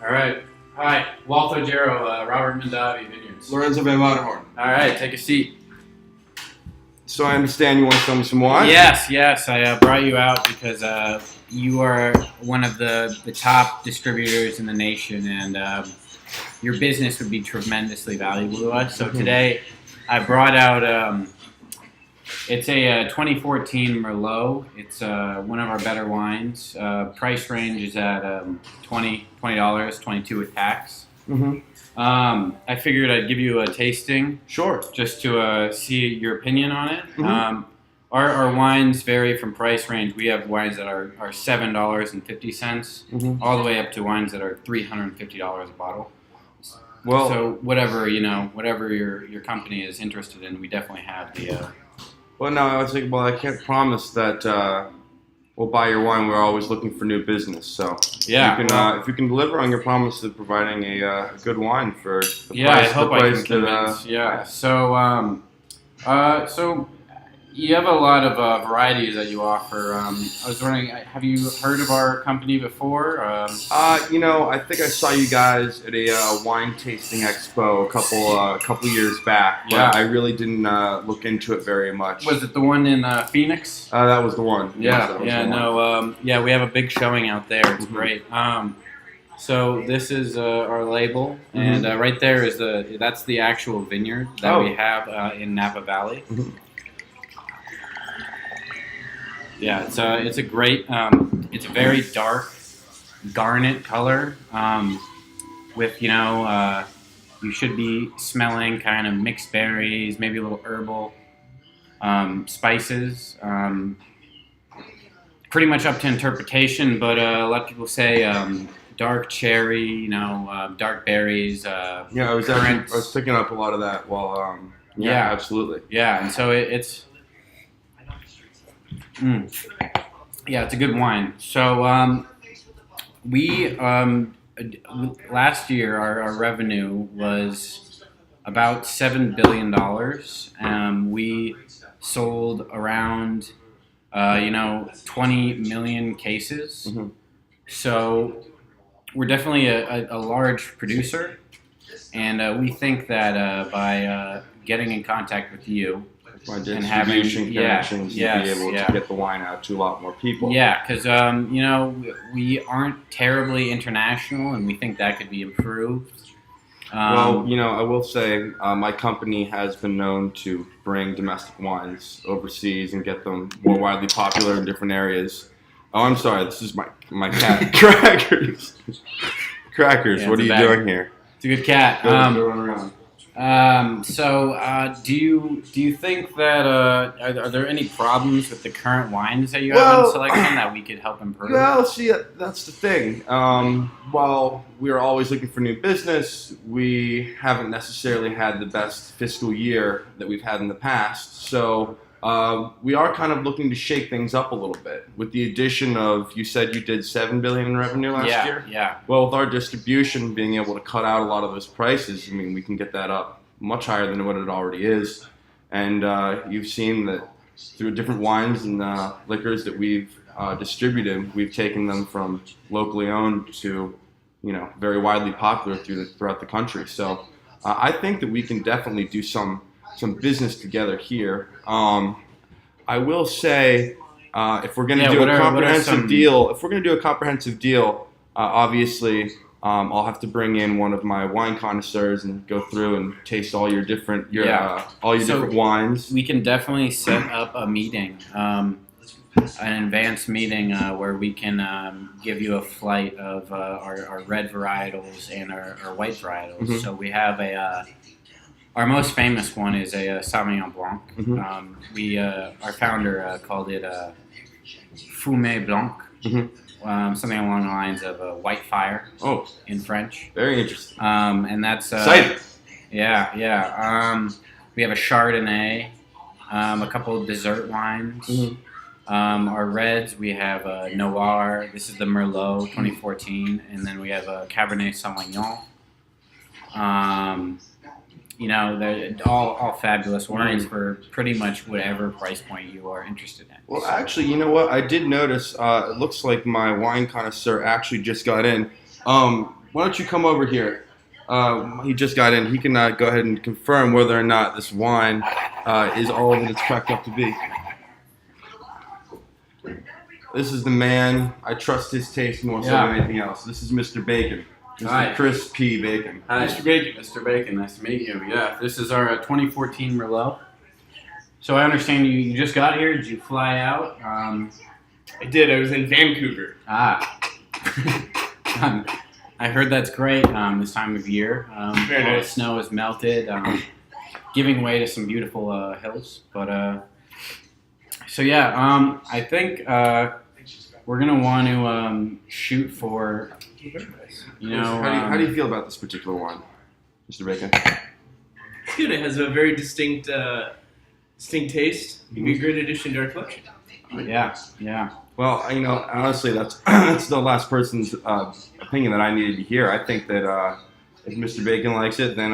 All right. Hi, Walter Gero, Robert Mondavi Vineyards. Lorenzo Van Waterhorn. All right, take a seat. So I understand you want to sell me some wine? Yes. I brought you out because you are one of the top distributors in the nation, and your business would be tremendously valuable to us. So today, I brought out. It's a 2014 Merlot. It's one of our better wines. Price range is at $20, $22 with tax. I figured I'd give you a tasting. Sure. Just to see your opinion on it. Our wines vary from price range. We have wines that are $7.50 all the way up to wines that are $350 a bottle. Well, so whatever your company is interested in, we definitely have the. Well, no, I was thinking, I can't promise that we'll buy your wine. We're always looking for new business. So yeah, if you can deliver on your promise of providing a good wine for the price, I hope I can convince. So you have a lot of varieties that you offer. I was wondering, have you heard of our company before? I think I saw you guys at a wine tasting expo a couple years back. But I really didn't look into it very much. Was it the one in Phoenix? That was the one. We have a big showing out there. It's great. So this is our label, and right there is that's the actual vineyard that we have in Napa Valley. Yeah, it's a great, it's a very dark garnet color with, you should be smelling kind of mixed berries, maybe a little herbal spices. Pretty much up to interpretation, but a lot of people say dark cherry, dark berries. I was picking up a lot of that while, absolutely. Yeah, and so it's... Yeah, it's a good wine. So we last year our revenue was about $7 billion. We sold around 20 million cases. So we're definitely a large producer, and we think that by getting in contact with you. And having connections to be able to get the wine out to a lot more people. Yeah, because we aren't terribly international, and we think that could be improved. I will say my company has been known to bring domestic wines overseas and get them more widely popular in different areas. Oh, I'm sorry, this is my cat. Crackers. Crackers. What are you doing here? It's a good cat. Go run around. Do you think that are there any problems with the current wines that you have in selection that we could help improve? Well, see, that's the thing. While we're always looking for new business, we haven't necessarily had the best fiscal year that we've had in the past. So we are kind of looking to shake things up a little bit with the addition of, you said you did $7 billion in revenue last year? Yeah. Well, with our distribution being able to cut out a lot of those prices, we can get that up much higher than what it already is. And you've seen that through different wines and liquors that we've distributed, we've taken them from locally owned to, very widely popular throughout the country. So I think that we can definitely do some business together here. I will say, if we're going to do a comprehensive deal, obviously I'll have to bring in one of my wine connoisseurs and go through and taste all your different different wines. We can definitely set up a meeting, an advanced meeting where we can give you a flight of our red varietals and our white varietals. So we have our most famous one is a Sauvignon Blanc. Our founder called it Fumé Blanc. Something along the lines of white fire in French. Very interesting. And that's exciting. Yeah. We have a Chardonnay, a couple of dessert wines. Our reds, we have a Noir. This is the Merlot 2014, and then we have a Cabernet Sauvignon. They're all fabulous wines for pretty much whatever price point you are interested in. Well, actually, you know what? I did notice. It looks like my wine connoisseur actually just got in. why don't you come over here? He just got in. He can go ahead and confirm whether or not this wine is all that it's cracked up to be. This is the man. I trust his taste more so than anything else. This is Mr. Bacon. Mr. Hi. Chris P. Bacon. Hi, Mr. Bacon. Mr. Bacon, nice to meet you. Yeah, this is our 2014 Merlot. So I understand you just got here. Did you fly out? I did. I was in Vancouver. I heard that's great this time of year. Very all the nice. snow is melted, giving way to some beautiful hills. But so yeah, I think we're gonna want to shoot for, you know. How do you feel about this particular wine, Mr. Bacon? It's good. It has a very distinct taste. It'd be a great addition to our collection. Yeah. Well, honestly, that's the last person's opinion that I needed to hear. I think that if Mr. Bacon likes it, then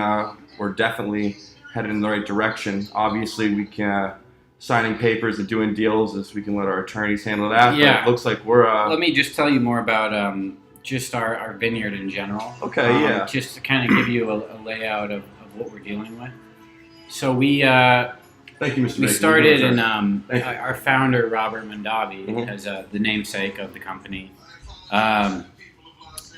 we're definitely headed in the right direction. Obviously, we can signing papers and doing deals as we can let our attorneys handle that. Yeah. But it looks like we're. Let me just tell you more about just our vineyard in general. Okay, yeah. Just to kind of give you a layout of what we're dealing with. So we Thank you, Mr. we Bacon. started in Thank you. our founder Robert Mondavi Mhm. as the namesake of the company.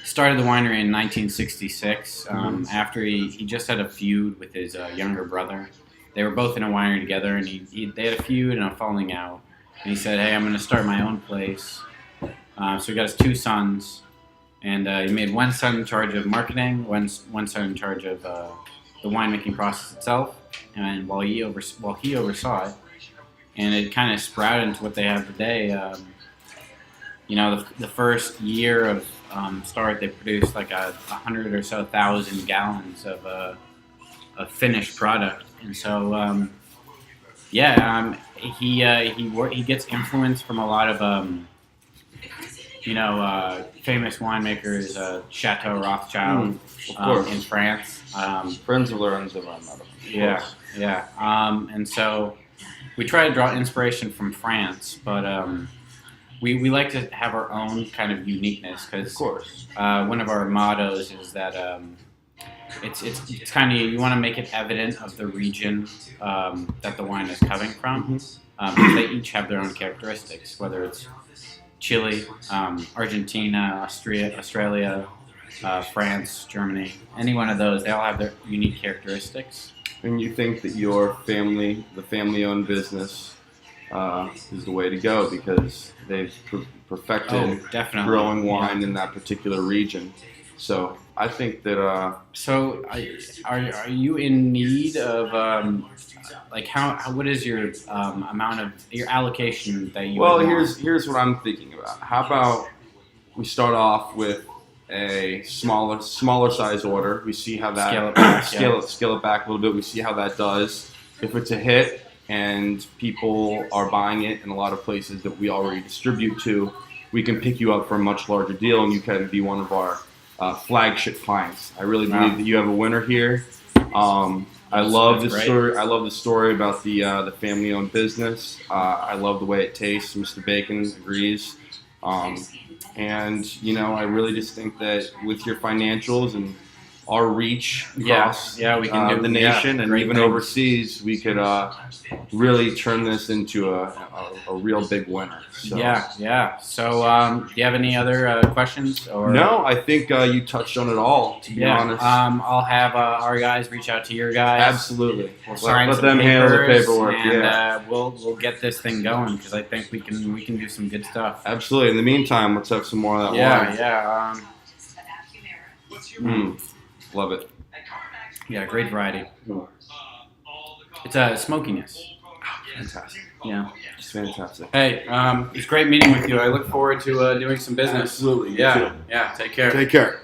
Started the winery in 1966 after he just had a feud with his younger brother. They were both in a winery together, and they had a feud and a falling out. And he said, "Hey, I'm going to start my own place." So he got his two sons, and he made one son in charge of marketing, one son in charge of the winemaking process itself. And while he oversaw it, and it kind of sprouted into what they have today. The first year of start, they produced like 100 or so thousand gallons of a finished product, and so he gets influence from a lot of famous winemakers, Chateau Rothschild of course. in France. Friends of Lorenzo Van Metal. And so we try to draw inspiration from France, but we like to have our own kind of uniqueness because Of course. one of our mottos is that it's kind of, you want to make it evident of the region that the wine is coming from, because they each have their own characteristics, whether it's Chile, Argentina, Australia, France, Germany, any one of those, they all have their unique characteristics. And you think that your family, the family-owned business, is the way to go because they've perfected Definitely. growing wine in that particular region. So I think that. So are you in need of what is your amount of your allocation that you? Well, would want? here's what I'm thinking about. How about we start off with a smaller size order. We see how that Scale it back, scale it back a little bit. We see how that does. If it's a hit and people are buying it in a lot of places that we already distribute to, we can pick you up for a much larger deal, and you can be one of our flagship clients. I really believe that you have a winner here. I love That's the great. story. I love the story about the family-owned business. I love the way it tastes. Mr. Bacon agrees. And I really just think that with your financials and our reach across we can do the nation and great even things. overseas, we could really turn this into a real big winner. So. Yeah. So, do you have any other questions? Or No, I think you touched on it all. To be honest, I'll have our guys reach out to your guys. absolutely. We'll sign Let some them handle the papers, paperwork. and we'll get this thing going because I think we can do some good stuff. Absolutely. In the meantime, let's have some more of that wine. Love it. Great variety. It's a smokiness. Fantastic. Yeah. It's fantastic. Hey, it's great meeting with you. I look forward to doing some business. Absolutely. Yeah. Take care. Take care.